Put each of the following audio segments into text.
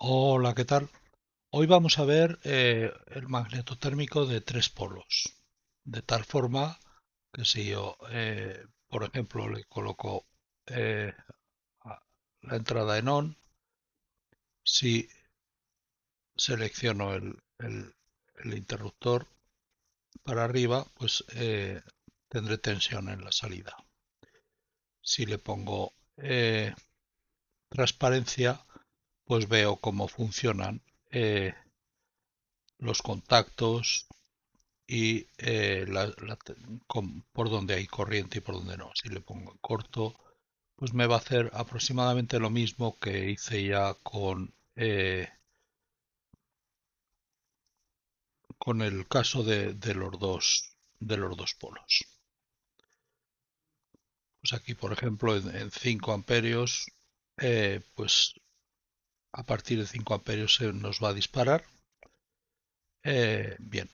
Hola, ¿qué tal? Hoy vamos a ver el magnetotérmico de tres polos. De tal forma que si yo, por ejemplo, le coloco eh, la entrada en on, si selecciono el interruptor para arriba, pues tendré tensión en la salida. Si le pongo transparencia, pues veo cómo funcionan los contactos y por donde hay corriente y por donde no. Si le pongo en corto, pues me va a hacer aproximadamente lo mismo que hice ya con el caso de los dos polos. Pues aquí, por ejemplo, en 5 amperios, pues a partir de 5 amperios se nos va a disparar. Bien,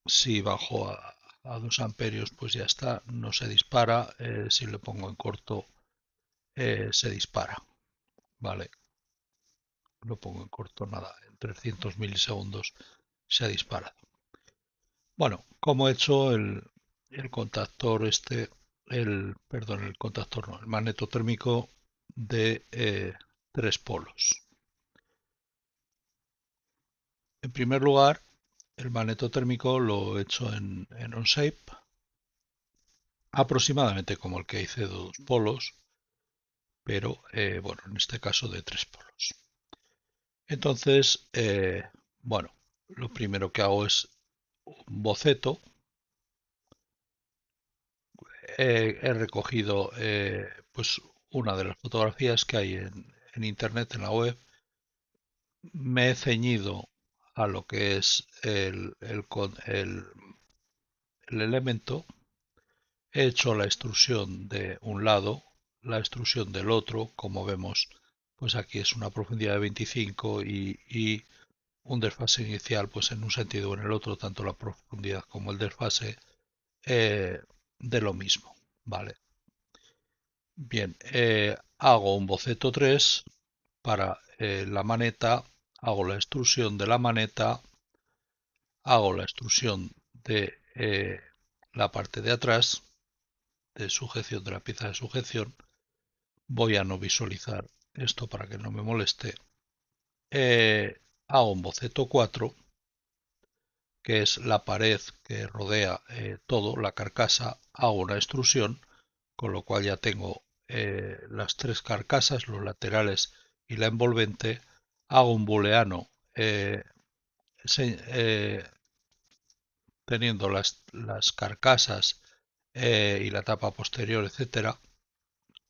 si bajo a 2 amperios, pues ya está, no se dispara. Si le pongo en corto, se dispara. Vale, lo pongo en corto, nada, en 300 milisegundos se ha disparado. Bueno, como he hecho el contactor perdón, el contactor no, el magnetotérmico de tres polos. En primer lugar, el magnetotérmico lo he hecho en OnShape, aproximadamente como el que hice de dos polos, pero bueno, en este caso de tres polos. Entonces, bueno, lo primero que hago es un boceto. He recogido pues una de las fotografías que hay en internet, en la web. Me he ceñido a lo que es el elemento. He hecho la extrusión de un lado, la extrusión del otro. Como vemos, pues aquí es una profundidad de 25 y un desfase inicial, pues en un sentido o en el otro, tanto la profundidad como el desfase eh, de lo mismo. Vale. Bien, hago un boceto 3 para la maneta, hago la extrusión de la maneta, hago la extrusión de la parte de atrás, de sujeción de la pieza de sujeción. Voy a no visualizar esto para que no me moleste. Hago un boceto 4, que es la pared que rodea todo, la carcasa. Hago una extrusión, con lo cual ya tengo las tres carcasas, los laterales y la envolvente. Hago un booleano teniendo las carcasas y la tapa posterior, etcétera,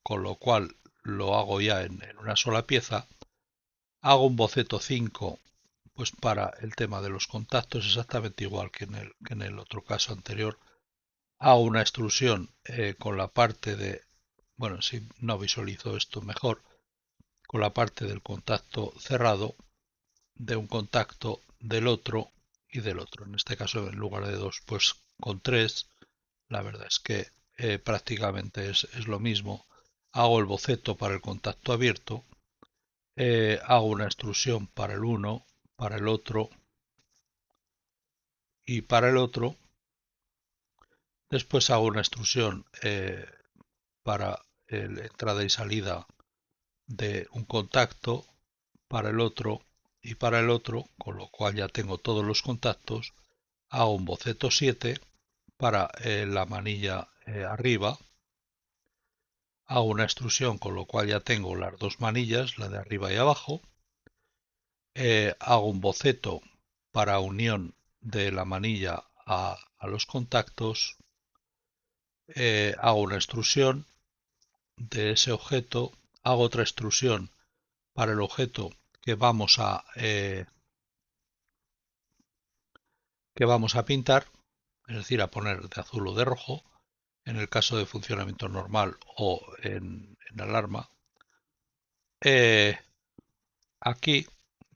con lo cual lo hago ya en una sola pieza. Hago un boceto 5 pues para el tema de los contactos, exactamente igual que en el otro caso anterior. Hago una extrusión con la parte de, bueno, si no visualizo esto mejor, con la parte del contacto cerrado, de un contacto, del otro y del otro. En este caso, en lugar de dos, pues con tres. La verdad es que prácticamente es lo mismo. Hago el boceto para el contacto abierto, hago una extrusión para el uno, para el otro y para el otro. Después hago una extrusión para la entrada y salida de un contacto, para el otro y para el otro, con lo cual ya tengo todos los contactos. Hago un boceto 7 para la manilla arriba. Hago una extrusión, con lo cual ya tengo las dos manillas, la de arriba y abajo. Hago un boceto para unión de la manilla a los contactos. Hago una extrusión de ese objeto. Hago otra extrusión para el objeto que vamos a pintar, es decir, a poner de azul o de rojo, en el caso de funcionamiento normal o en alarma. Aquí,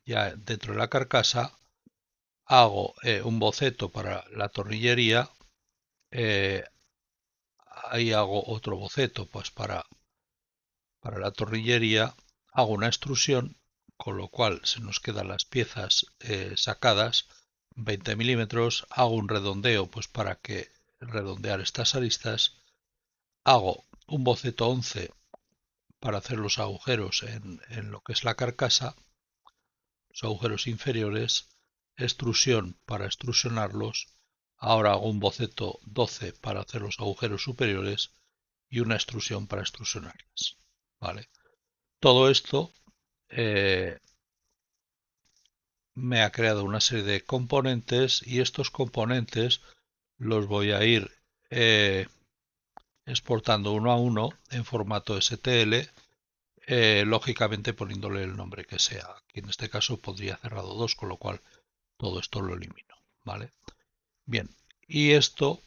ya dentro de la carcasa, hago un boceto para la tornillería. eh, Ahí hago otro boceto pues para la tornillería. hago una extrusión, con lo cual se nos quedan las piezas sacadas, 20 milímetros, hago un redondeo pues para que redondear estas aristas, hago un boceto 11 para hacer los agujeros en lo que es la carcasa, los agujeros inferiores, extrusión para extrusionarlos, ahora hago un boceto 12 para hacer los agujeros superiores y una extrusión para extrusionarlas. ¿Vale? Todo esto me ha creado una serie de componentes y estos componentes los voy a ir exportando uno a uno en formato STL, lógicamente poniéndole el nombre que sea. Aquí en este caso podría cerrado 2, con lo cual todo esto lo elimino. ¿Vale? Bien, y esto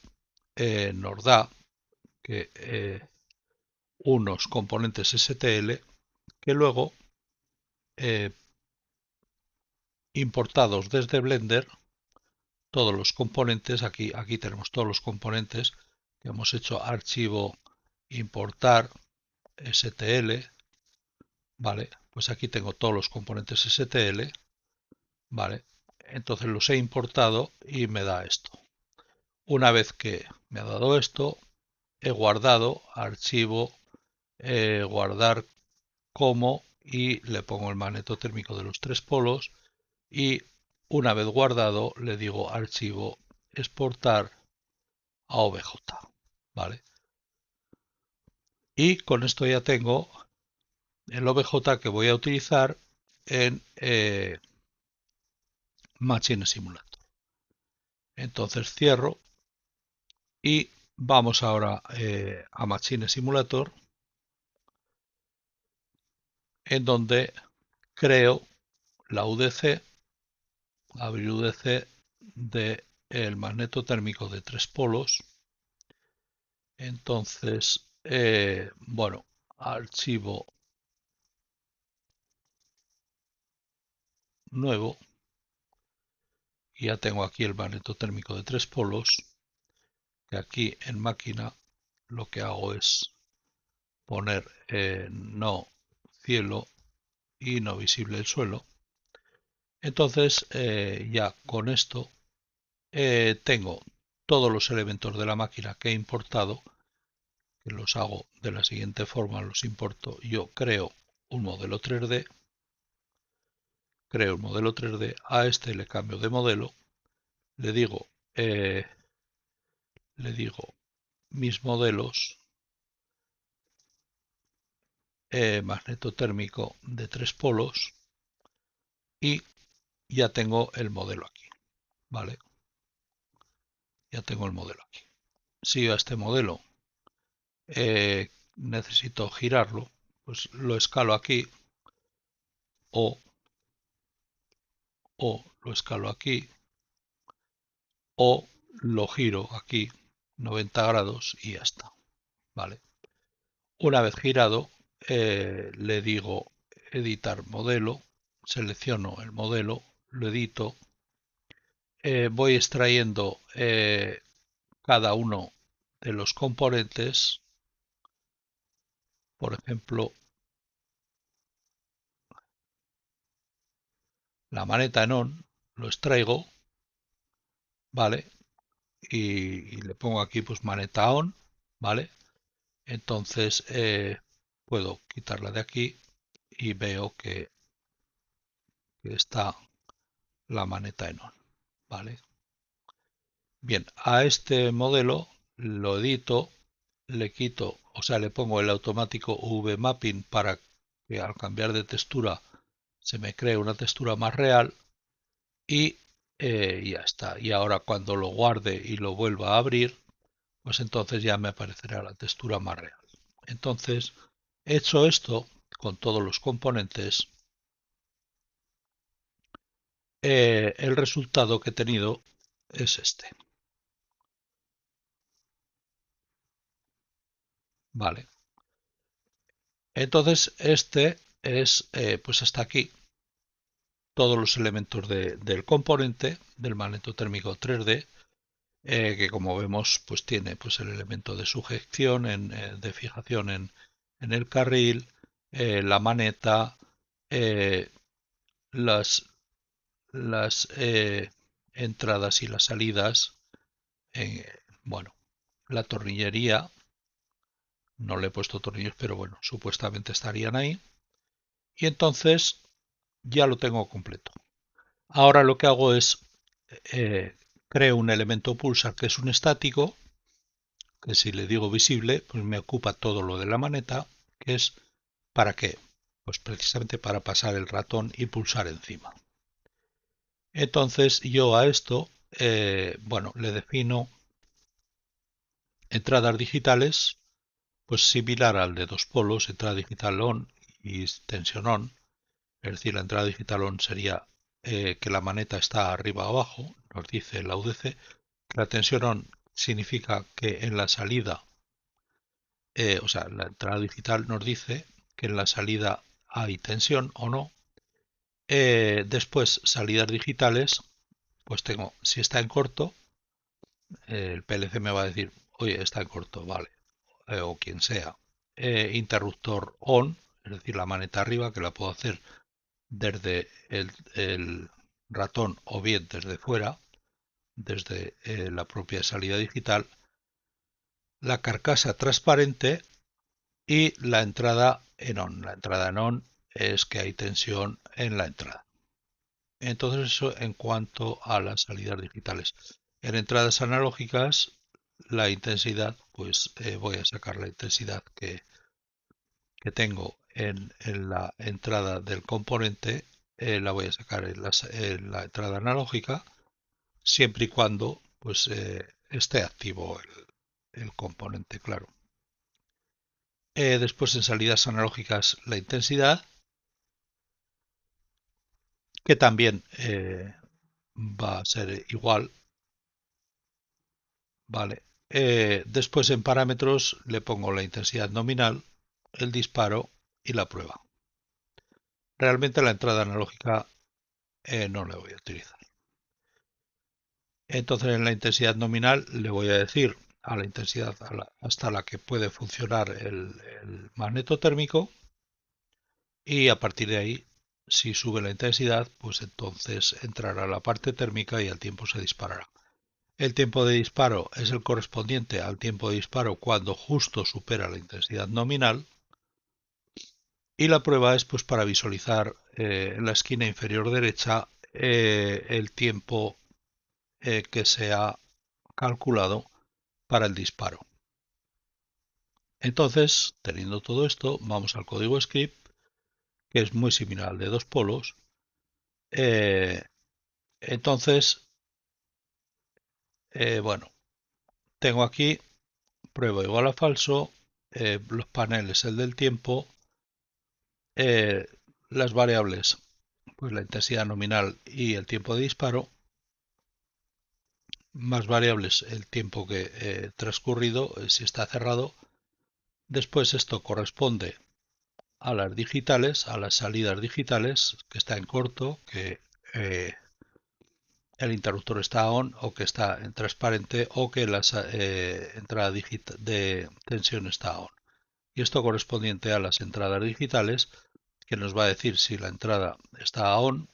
nos da que unos componentes STL que luego importados desde Blender, todos los componentes, aquí tenemos todos los componentes que hemos hecho, archivo, importar, STL, vale, pues aquí tengo todos los componentes STL, vale, entonces los he importado y me da esto. Una vez que me ha dado esto, he guardado, archivo, guardar como y le pongo el magneto térmico de los tres polos y una vez guardado le digo archivo, exportar a OBJ, ¿vale? Y con esto ya tengo el OBJ que voy a utilizar en Machine Simulator. Entonces cierro y vamos ahora a Machine Simulator, en donde creo la UDC, abrir UDC de el magneto térmico de tres polos. Entonces, bueno, archivo nuevo, y ya tengo aquí el magneto térmico de tres polos, que aquí en máquina lo que hago es poner no cielo y no visible el suelo. Entonces ya con esto tengo todos los elementos de la máquina que he importado, que los hago de la siguiente forma, los importo, yo creo un modelo 3D, a este le cambio de modelo, le digo mis modelos, magneto térmico de tres polos, y ya tengo el modelo aquí, ¿vale? Ya tengo el modelo aquí. Si a este modelo necesito girarlo, pues lo escalo aquí o lo escalo aquí o lo giro aquí 90 grados y ya está, ¿vale? Una vez girado, le digo editar modelo, selecciono el modelo, lo edito, voy extrayendo cada uno de los componentes, por ejemplo, la maneta en on, lo extraigo, ¿vale? Y le pongo aquí pues maneta on, ¿vale? Entonces puedo quitarla de aquí y veo que está la maneta en on, ¿vale? Bien, a este modelo lo edito, le quito, o sea, le pongo el automático V-mapping para que al cambiar de textura se me cree una textura más real y ya está. Y ahora cuando lo guarde y lo vuelva a abrir, pues entonces ya me aparecerá la textura más real. Entonces, hecho esto con todos los componentes, el resultado que he tenido es este. Vale. Entonces, este es, pues hasta aquí, todos los elementos del componente del magneto térmico 3D, que como vemos, pues tiene pues el elemento de sujeción, de fijación en el carril, la maneta, eh, las, las entradas y las salidas, bueno, la tornillería, no le he puesto tornillos, pero bueno, supuestamente estarían ahí. Y entonces ya lo tengo completo. Ahora lo que hago es creo un elemento pulsar que es un estático, que si le digo visible, pues me ocupa todo lo de la maneta, que es ¿para qué? Pues precisamente para pasar el ratón y pulsar encima. Entonces yo a esto, bueno, le defino entradas digitales, pues similar al de dos polos, entrada digital on y tensión on. Es decir, la entrada digital on sería que la maneta está arriba o abajo, nos dice la UDC. La tensión on significa que en la salida, o sea, la entrada digital nos dice que en la salida hay tensión o no. Después, salidas digitales, pues tengo, si está en corto, el PLC me va a decir, oye, está en corto, vale, o quien sea. Interruptor on, es decir, la maneta arriba, que la puedo hacer desde el ratón o bien desde fuera, desde la propia salida digital, la carcasa transparente y la entrada en on. La entrada en on es que hay tensión en la entrada. Entonces eso en cuanto a las salidas digitales. En entradas analógicas, la intensidad, pues voy a sacar la intensidad que tengo en la entrada del componente, la voy a sacar en la entrada analógica, siempre y cuando pues esté activo el componente, claro. Después en salidas analógicas la intensidad, que también va a ser igual, ¿vale? Después en parámetros le pongo la intensidad nominal, el disparo y la prueba. Realmente la entrada analógica no la voy a utilizar. Entonces en la intensidad nominal le voy a decir a la intensidad hasta la que puede funcionar el magneto térmico y a partir de ahí, si sube la intensidad, pues entonces entrará la parte térmica y el tiempo se disparará. El tiempo de disparo es el correspondiente al tiempo de disparo cuando justo supera la intensidad nominal y la prueba es pues para visualizar en la esquina inferior derecha el tiempo que se ha calculado para el disparo. Entonces, teniendo todo esto, vamos al código script, que es muy similar al de dos polos. Entonces, bueno, tengo aquí prueba igual a falso, los paneles el del tiempo, eh, las variables, pues la intensidad nominal y el tiempo de disparo, más variables el tiempo que transcurrido, si está cerrado. Después esto corresponde a las digitales, a las salidas digitales, que está en corto, que el interruptor está on o que está en transparente o que la entrada de tensión está on. Y esto correspondiente a las entradas digitales, que nos va a decir si la entrada está on,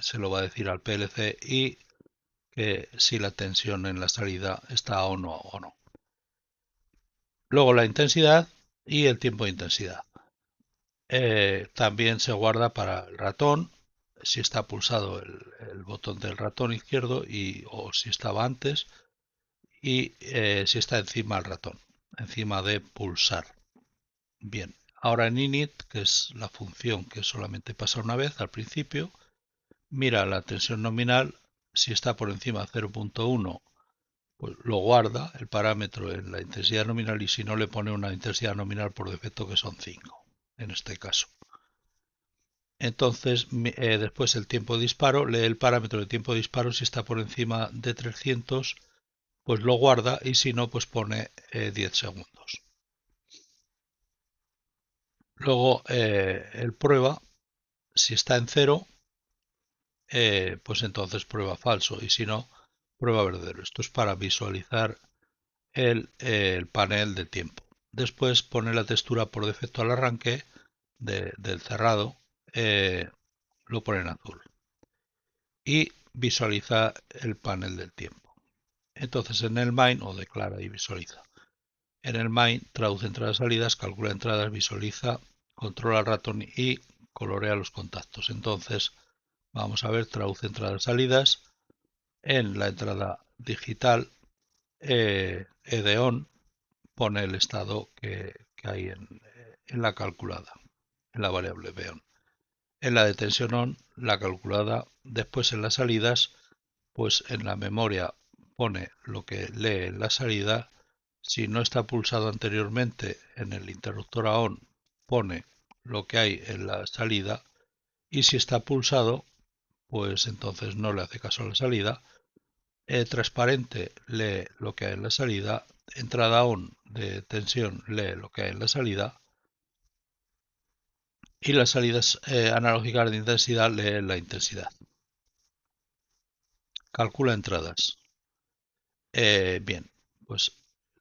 se lo va a decir al PLC, y que si la tensión en la salida está on o no. Luego la intensidad y el tiempo de intensidad. También se guarda para el ratón, si está pulsado el botón del ratón izquierdo o si estaba antes y si está encima el ratón, encima de pulsar. Bien, ahora en init, que es la función que solamente pasa una vez al principio, mira la tensión nominal, si está por encima de 0.1, pues lo guarda el parámetro en la intensidad nominal y si no le pone una intensidad nominal por defecto que son 5, en este caso. Entonces, después el tiempo de disparo, lee el parámetro de tiempo de disparo, si está por encima de 300, pues lo guarda y si no, pues pone 10 segundos. Luego el prueba, si está en 0, pues entonces prueba falso y si no, prueba verdadero. Esto es para visualizar el panel de tiempo. Después pone la textura por defecto al arranque del cerrado, lo pone en azul y visualiza el panel del tiempo. Entonces en el main, o declara y visualiza. En el main traduce entradas y salidas, calcula entradas, visualiza, controla el ratón y colorea los contactos. Entonces vamos a ver, traduce entradas y salidas. En la entrada digital, EDON pone el estado que hay en la calculada, en la variable BEON. En la de tensión ON, la calculada. Después en las salidas, pues en la memoria pone lo que lee en la salida. Si no está pulsado anteriormente en el interruptor a ON, pone lo que hay en la salida. Y si está pulsado, pues entonces no le hace caso a la salida. Transparente lee lo que hay en la salida. Entrada ON de tensión lee lo que hay en la salida. Y las salidas analógicas de intensidad leen la intensidad. Calcula entradas. Bien, pues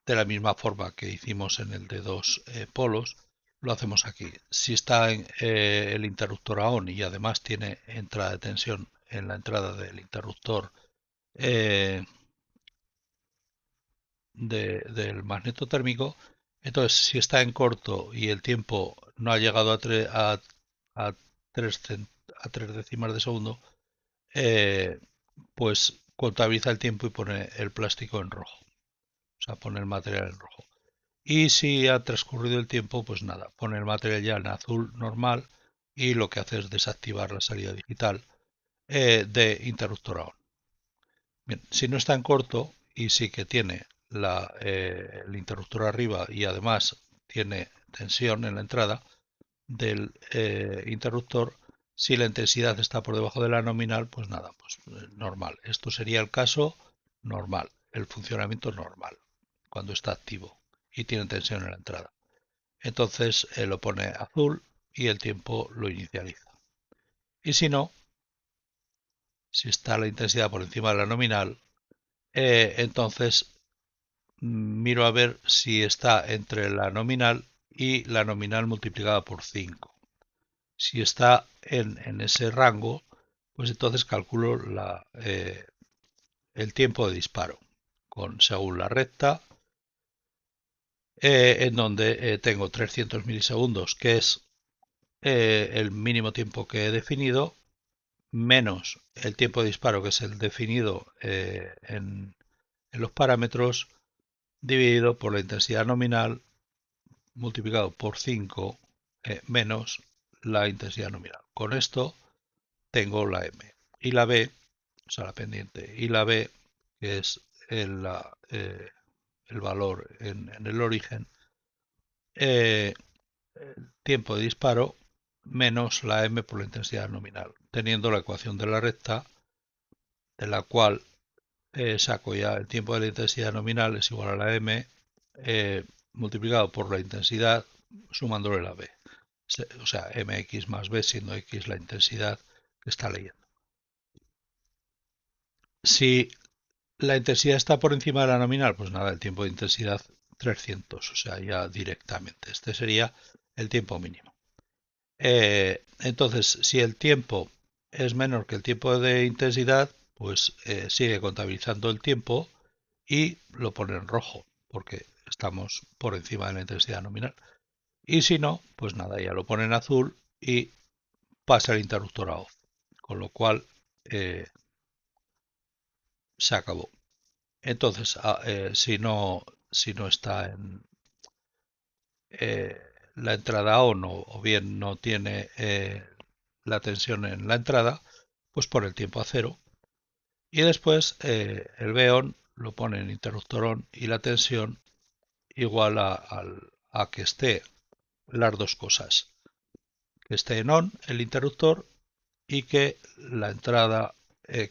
de la misma forma que hicimos en el de dos polos, lo hacemos aquí. Si está en, el interruptor a on y además tiene entrada de tensión en la entrada del interruptor del magneto térmico, entonces si está en corto y el tiempo no ha llegado a 3, a 3 décimas de segundo, pues contabiliza el tiempo y pone el plástico en rojo. O sea, pone el material en rojo. Y si ha transcurrido el tiempo, pues nada, pone el material ya en azul normal y lo que hace es desactivar la salida digital de interruptor a on. Bien, si no está en corto y sí que tiene el interruptor arriba y además tiene tensión en la entrada del interruptor, si la intensidad está por debajo de la nominal, pues nada, pues normal. Esto sería el caso normal, el funcionamiento normal, cuando está activo y tiene tensión en la entrada. Entonces lo pone azul y el tiempo lo inicializa. Y si no, si está la intensidad por encima de la nominal, entonces miro a ver si está entre la nominal y la nominal multiplicada por 5. Si está en ese rango, pues entonces calculo el tiempo de disparo según la recta, en donde tengo 300 milisegundos, que es el mínimo tiempo que he definido, menos el tiempo de disparo, que es el definido en los parámetros, dividido por la intensidad nominal, multiplicado por 5, menos la intensidad nominal. Con esto tengo la M. Y la B, o sea, la pendiente, y la B, que es el valor en el origen, tiempo de disparo menos la M por la intensidad nominal, teniendo la ecuación de la recta, de la cual saco ya el tiempo de la intensidad nominal es igual a la M multiplicado por la intensidad sumándole la B. O sea, mx más b, siendo x la intensidad que está leyendo. Si la intensidad está por encima de la nominal, pues nada, el tiempo de intensidad 300, o sea, ya directamente. Este sería el tiempo mínimo. Entonces, si el tiempo es menor que el tiempo de intensidad, pues sigue contabilizando el tiempo y lo pone en rojo, porque estamos por encima de la intensidad nominal. Y si no, pues nada, ya lo pone en azul y pasa el interruptor a off, con lo cual se acabó. Entonces, si no está en la entrada on o bien no tiene la tensión en la entrada, pues pone el tiempo a cero. Y después el B-on lo pone en interruptor on y la tensión igual a que esté las dos cosas. Que esté en on el interruptor y que la entrada,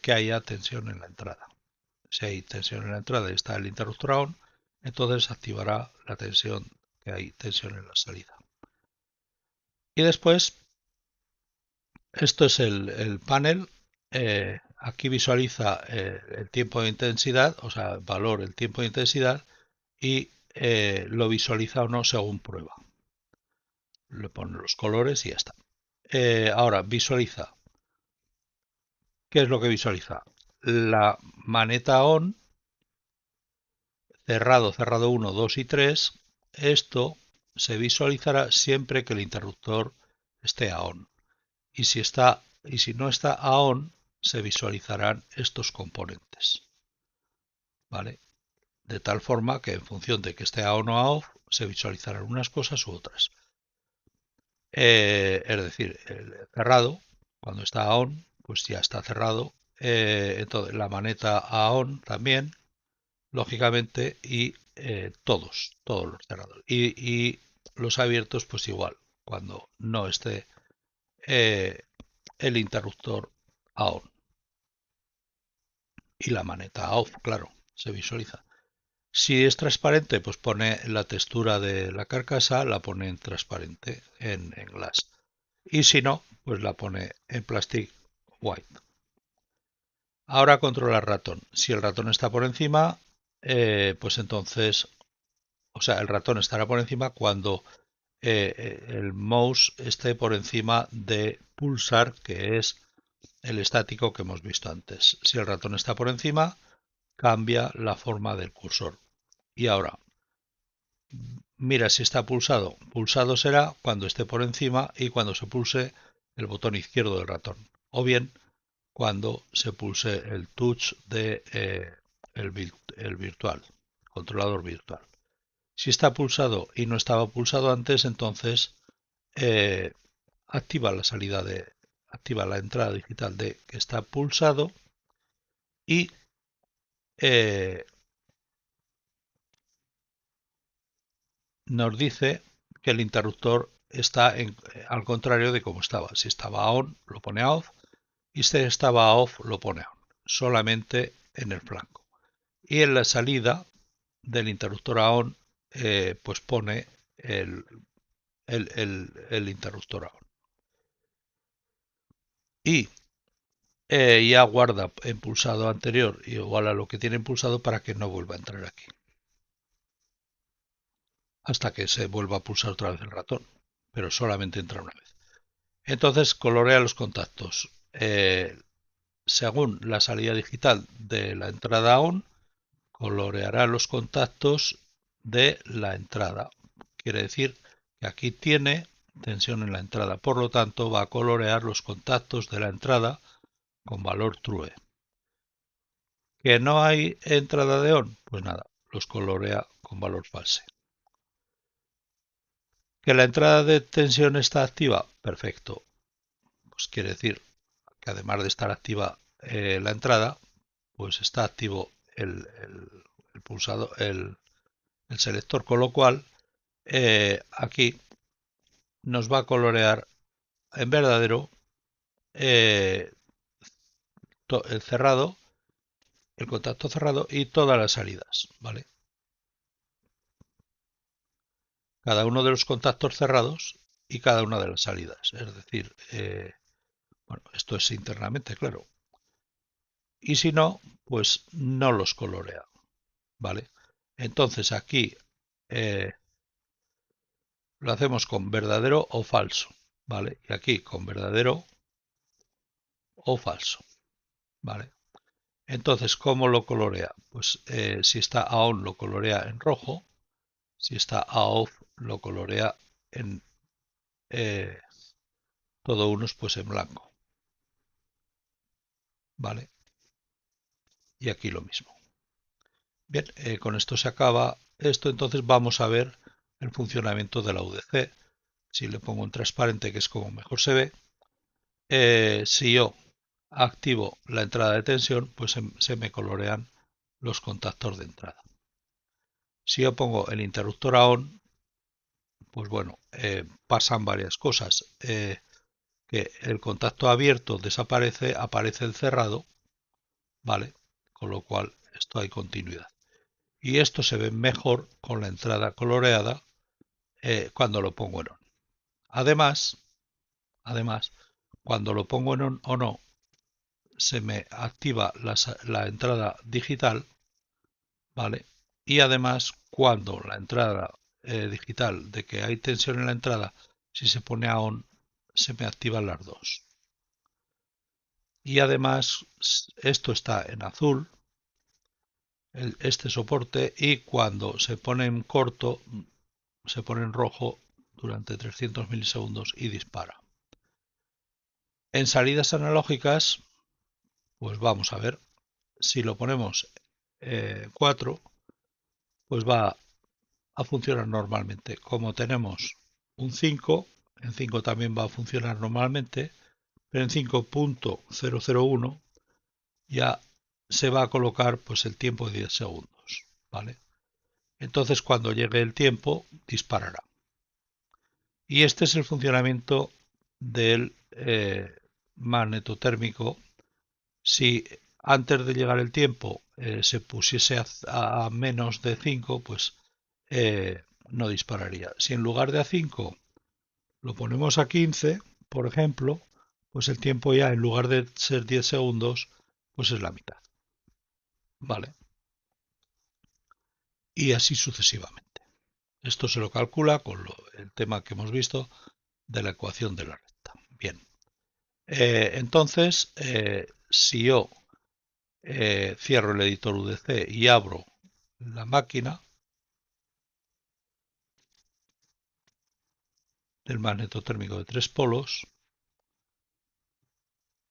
que haya tensión en la entrada. Si hay tensión en la entrada y está el interruptor on, entonces activará la tensión, que hay tensión en la salida. Y después, esto es el panel. Aquí visualiza el tiempo de intensidad, o sea, valor el tiempo de intensidad y lo visualiza o no según prueba. le pone los colores y ya está. Ahora visualiza. ¿Qué es lo que visualiza? La maneta on, cerrado, cerrado 1, 2 y 3. Esto se visualizará siempre que el interruptor esté a on. Y si no está a on, se visualizarán estos componentes. ¿Vale? De tal forma que en función de que esté a on o a off, se visualizarán unas cosas u otras. Es decir, el cerrado, cuando está a on, pues ya está cerrado. Entonces, la maneta a on también, lógicamente, y todos los cerrados. Y los abiertos, pues igual, cuando no esté eh, el interruptor a on. Y la maneta a off, claro, se visualiza. Si es transparente, pues pone la textura de la carcasa, la pone en transparente, en glass. Y si no, pues la pone en plastic white. Ahora controla el ratón. Si el ratón está por encima, pues entonces, o sea, el ratón estará por encima cuando el mouse esté por encima de pulsar, que es el estático que hemos visto antes. Si el ratón está por encima, cambia la forma del cursor. Y ahora, mira si está pulsado. Pulsado será cuando esté por encima y cuando se pulse el botón izquierdo del ratón. O bien cuando se pulse el touch de el virtual, controlador virtual. Si está pulsado y no estaba pulsado antes, entonces eh, activa la salida de, activa la entrada digital de que está pulsado y eh, nos dice que el interruptor está al contrario de como estaba. Si estaba on, lo pone a off, y si estaba a off, lo pone a on, solamente en el flanco. Y en la salida del interruptor a on, pues pone el interruptor a on. Y ya guarda en pulsado anterior igual a lo que tiene pulsado para que no vuelva a entrar aquí. Hasta que se vuelva a pulsar otra vez el ratón. Pero solamente entra una vez. Entonces colorea los contactos. Según la salida digital de la entrada on, coloreará los contactos de la entrada. Quiere decir que aquí tiene tensión en la entrada, por lo tanto va a colorear los contactos de la entrada con valor true. ¿Que no hay entrada de on? Pues nada, los colorea con valor false. ¿Que la entrada de tensión está activa? Perfecto. Pues quiere decir que además de estar activa la entrada, pues está activo el pulsado, el selector, con lo cual aquí nos va a colorear en verdadero el cerrado, el contacto cerrado y todas las salidas, ¿vale? Cada uno de los contactos cerrados y cada una de las salidas. Es decir, bueno, esto es internamente, claro. Y si no, pues no los colorea, ¿vale? Entonces aquí lo hacemos con verdadero o falso, ¿vale? Y aquí con verdadero o falso, ¿vale? Entonces, ¿cómo lo colorea? Pues si está a on lo colorea en rojo, si está a off lo colorea en eh, todo unos pues en blanco, ¿vale? Y aquí lo mismo. Bien, con esto se acaba esto, entonces vamos a ver el funcionamiento de la UDC. Si le pongo un transparente, que es como mejor se ve, si yo activo la entrada de tensión, pues se me colorean los contactos de entrada. Si yo pongo el interruptor a on, pues bueno, pasan varias cosas. Que el contacto abierto desaparece, aparece el cerrado, ¿vale? Con lo cual esto hay continuidad. Y esto se ve mejor con la entrada coloreada cuando lo pongo en on. Además, cuando lo pongo en on o no, se me activa la entrada digital, ¿vale? Y además, cuando la entrada digital de que hay tensión en la entrada Si se pone a on, se me activan las dos. Y además, esto está en azul, este soporte, y cuando se pone en corto, se pone en rojo durante 300 milisegundos y dispara. En salidas analógicas, pues vamos a ver, si lo ponemos 4, pues va a funcionar normalmente. Como tenemos un 5, en 5 también va a funcionar normalmente, pero en 5.001 ya se va a colocar pues el tiempo de 10 segundos, ¿vale? Entonces cuando llegue el tiempo disparará. Y este es el funcionamiento del magnetotérmico. Si antes de llegar el tiempo se pusiese a menos de 5, pues no dispararía. Si en lugar de a 5 lo ponemos a 15, por ejemplo, pues el tiempo ya en lugar de ser 10 segundos, pues es la mitad. ¿Vale? Y así sucesivamente. Esto se lo calcula con el tema que hemos visto de la ecuación de la recta. Bien. Entonces, si yo cierro el editor UDC y abro la máquina del magnetotérmico de 3 polos,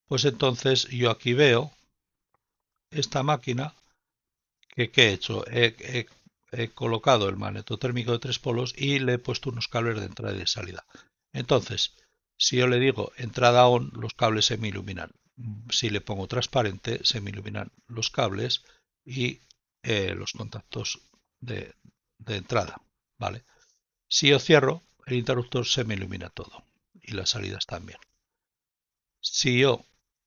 pues entonces yo aquí veo esta máquina que he hecho. He colocado el magnetotérmico de 3 polos y le he puesto unos cables de entrada y de salida. Entonces, si yo le digo entrada on, los cables se me iluminan. Si le pongo transparente, se me iluminan los cables y los contactos de entrada. ¿Vale? Si yo cierro, el interruptor se me ilumina todo y las salidas también. Si yo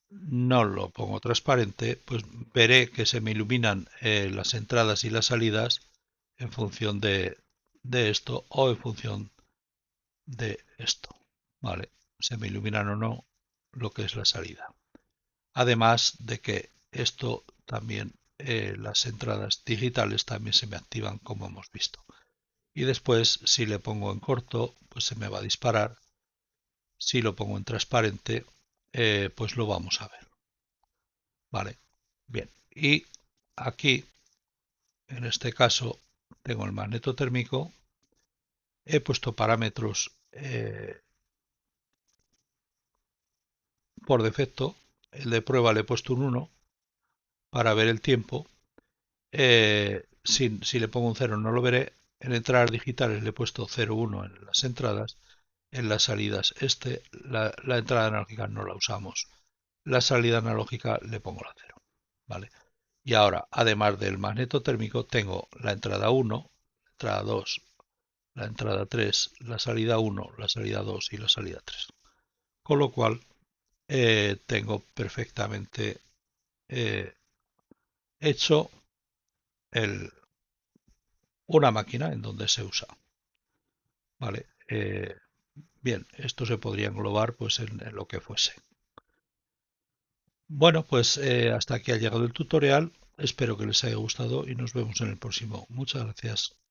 no lo pongo transparente, pues veré que se me iluminan las entradas y las salidas en función de esto o en función de esto. ¿Vale? Se me iluminan o no lo que es la salida. Además de que esto también, las entradas digitales también se me activan como hemos visto. Y después, si le pongo en corto, pues se me va a disparar. Si lo pongo en transparente, pues lo vamos a ver. Vale, bien. Y aquí, en este caso, tengo el magneto térmico. He puesto parámetros por defecto. El de prueba le he puesto un 1 para ver el tiempo. Si le pongo un 0 no lo veré. En entradas digitales le he puesto 0,1 en las entradas. En las salidas la entrada analógica no la usamos. La salida analógica le pongo la 0. ¿Vale? Y ahora, además del magneto térmico, tengo la entrada 1, la entrada 2, la entrada 3, la salida 1, la salida 2 y la salida 3. Con lo cual, tengo perfectamente hecho una máquina en donde se usa. ¿Vale? Bien, esto se podría englobar pues en lo que fuese. Bueno, pues hasta aquí ha llegado el tutorial. Espero que les haya gustado y nos vemos en el próximo. Muchas gracias.